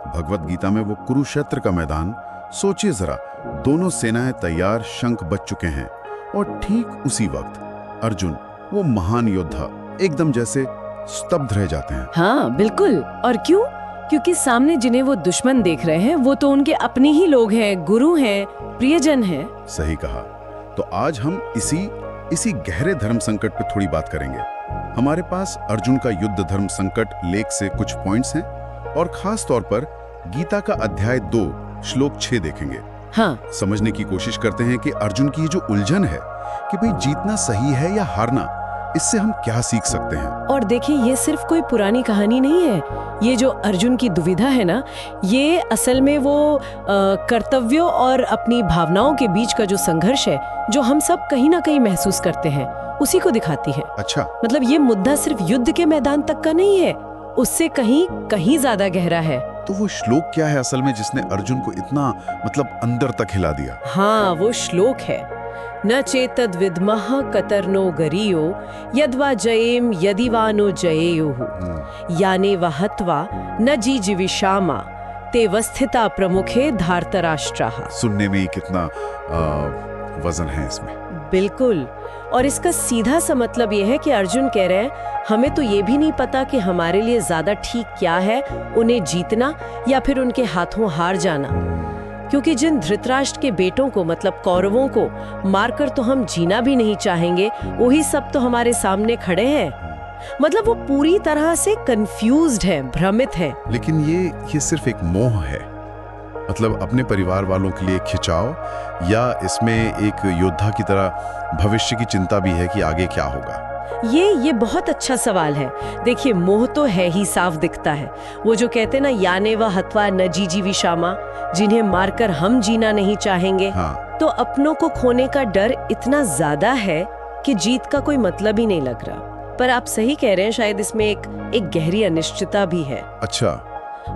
भगवत गीता में वो कुरुक्षेत्र का मैदान, सोचिए जरा, दोनों सेनाएं तैयार, शंख बज चुके हैं, और ठीक उसी वक्त अर्जुन, वो महान योद्धा, एकदम जैसे स्तब्ध रह जाते हैं। हाँ बिल्कुल। और क्यों? क्योंकि सामने जिन्हें वो दुश्मन देख रहे हैं वो तो उनके अपने ही लोग हैं, गुरु हैं, प्रियजन हैं। सही कहा। तो आज हम इसी गहरे धर्म संकट पे थोड़ी बात करेंगे। हमारे पास अर्जुन का युद्ध धर्म संकट लेख से कुछ पॉइंट्स हैं, और खास तौर पर गीता का अध्याय 2 श्लोक 6 देखेंगे। हाँ, समझने की कोशिश करते हैं कि अर्जुन की जो उलझन है कि भाई जीतना सही है या हारना, इससे हम क्या सीख सकते हैं। और देखिए, ये सिर्फ कोई पुरानी कहानी नहीं है। ये जो अर्जुन की दुविधा है ना, ये असल में वो कर्तव्यों और अपनी भावनाओं के बीच का जो संघर्ष है, जो हम सब कहीं ना कहीं महसूस करते हैं, उसी को दिखाती है। अच्छा, मतलब ये मुद्दा सिर्फ युद्ध के मैदान तक का नहीं है, उससे कहीं ज्यादा गहरा है। तो वो श्लोक क्या है असल में जिसने अर्जुन को इतना अंदर तक हिला दिया? हाँ, वो श्लोक है, न चेतद विद्मः कतर्नो गरीयो यद्वा जयेम यदि वा नो जयेयुः याने वहत्वा न जीविषामा ते वस्थिता प्रमुखे धार्तराष्ट्राः। सुनने में ही कितना वजन है इसमें। बिल्कुल। और इसका सीधा सा मतलब ये है कि अर्जुन कह रहे हैं, हमें तो ये भी नहीं पता कि हमारे लिए ज्यादा ठीक क्या है, उन्हें जीतना या फिर उनके हाथों हार जाना। क्योंकि जिन धृतराष्ट्र के बेटों को, मतलब कौरवों को मारकर तो हम जीना भी नहीं चाहेंगे, वही सब तो हमारे सामने खड़े हैं। मतलब वो पूरी तरह से कंफ्यूज्ड है, भ्रमित है। लेकिन ये सिर्फ एक मोह है, मतलब अपने परिवार वालों के लिए खिंचाव, या इसमें एक योद्धा की तरह भविष्य की चिंता भी है कि आगे क्या होगा? ये बहुत अच्छा सवाल है। देखिए, मोह तो है ही, साफ दिखता है। वो जो कहते हैं ना, याने व हत्वा न जीविषामा, जिन्हें मारकर हम जीना नहीं चाहेंगे। हाँ। तो अपनों को खोने का डर इतना ज्यादा है कि जीत का कोई मतलब ही नहीं लग रहा। पर आप सही कह रहे हैं, शायद इसमें एक गहरी अनिश्चितता भी है। अच्छा।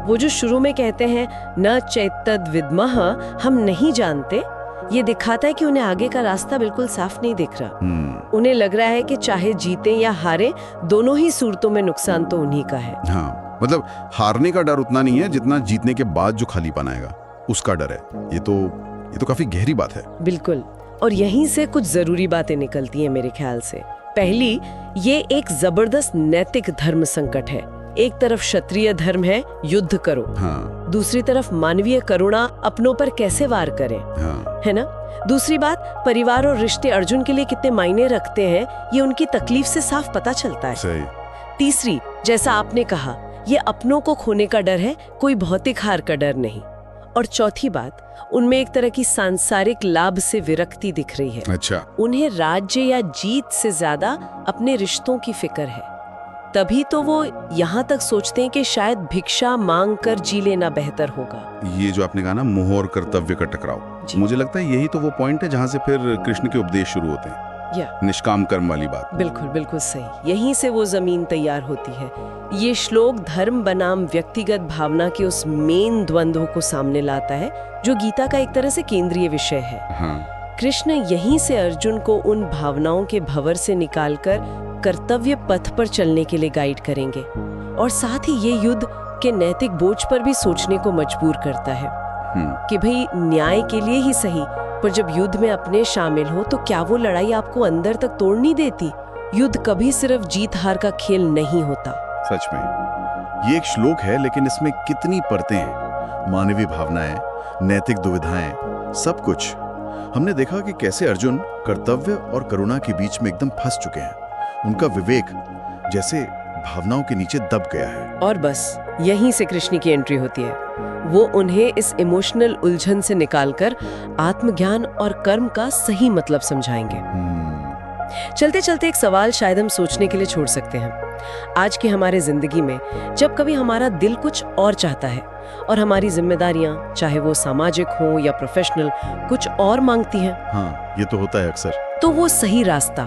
वो जो शुरू में कहते हैं न चैतद विद्मः, हम नहीं जानते, ये दिखाता है कि उन्हें आगे का रास्ता बिल्कुल साफ नहीं दिख रहा। उन्हें लग रहा है कि चाहे जीते या हारे, दोनों ही सूरतों में नुकसान तो उन्हीं का है। हाँ, मतलब हारने का डर उतना नहीं है जितना जीतने के बाद जो खालीपन आएगा उसका डर है। ये तो काफी गहरी बात है। बिल्कुल। और यहीं से कुछ जरूरी बातें निकलती हैं मेरे ख्याल से। पहली, ये एक जबरदस्त नैतिक धर्म संकट है। एक तरफ क्षत्रिय धर्म है, युद्ध करो। हाँ। दूसरी तरफ मानवीय करुणा, अपनों पर कैसे वार करें। हाँ। है ना? दूसरी बात, परिवार और रिश्ते अर्जुन के लिए कितने मायने रखते हैं, ये उनकी तकलीफ से साफ पता चलता है। सही। तीसरी, जैसा आपने कहा, ये अपनों को खोने का डर है, कोई भौतिक हार का डर नहीं। और चौथी बात, उनमें एक तरह की सांसारिक लाभ से विरक्ति दिख रही है। अच्छा। उन्हें राज्य या जीत से ज्यादा अपने रिश्तों की फिक्र है। तभी तो वो यहाँ तक सोचते हैं कि शायद भिक्षा मांग कर जी लेना बेहतर होगा। ये जो आपने कहा ना, मोह और कर्तव्य का टकराव, मुझे लगता है यही तो वो पॉइंट है जहाँ से फिर कृष्ण के उपदेश शुरू होते हैं। निष्काम कर्म वाली बात। बिल्कुल बिल्कुल सही। यहीं से वो जमीन तैयार होती है। ये श्लोक धर्म बनाम व्यक्तिगत भावना के उस मेन द्वंद्व को सामने लाता है, जो गीता का एक तरह से केंद्रीय विषय है। हाँ। कृष्ण यहीं से अर्जुन को उन भावनाओं के भंवर से निकालकर कर्तव्य पथ पर चलने के लिए गाइड करेंगे, और साथ ही ये युद्ध के नैतिक बोझ पर भी सोचने को मजबूर करता है कि भाई न्याय के लिए ही सही, पर जब युद्ध में अपने शामिल हो तो क्या वो लड़ाई आपको अंदर तक तोड़ नहीं देती? युद्ध कभी सिर्फ जीत हार का खेल नहीं होता। सच में ये एक श्लोक है, लेकिन इसमें कितनी परतें हैं, मानवीय भावनाएं, नैतिक दुविधाएं, सब कुछ। हमने देखा कि कैसे अर्जुन कर्तव्य और करुणा के बीच में एकदम फंस चुके हैं। उनका विवेक जैसे भावनाओं के नीचे दब गया है। और बस यहीं से कृष्ण की एंट्री होती है। वो उन्हें इस इमोशनल उलझन से निकालकर आत्मज्ञान और कर्म का सही मतलब समझाएंगे। चलते चलते एक सवाल शायद हम सोचने के लिए छोड़ सकते हैं। आज की हमारे जिंदगी में जब कभी हमारा दिल कुछ और चाहता है और हमारी जिम्मेदारियां, चाहे वो सामाजिक हो या प्रोफेशनल, कुछ और मांगती हैं। हाँ, ये तो होता है अक्सर। तो वो सही रास्ता,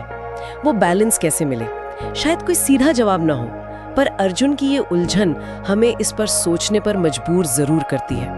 वो बैलेंस कैसे मिले? शायद कोई सीधा जवाब ना हो, पर अर्जुन की ये उलझन हमें इस पर सोचने पर मजबूर जरूर करती है।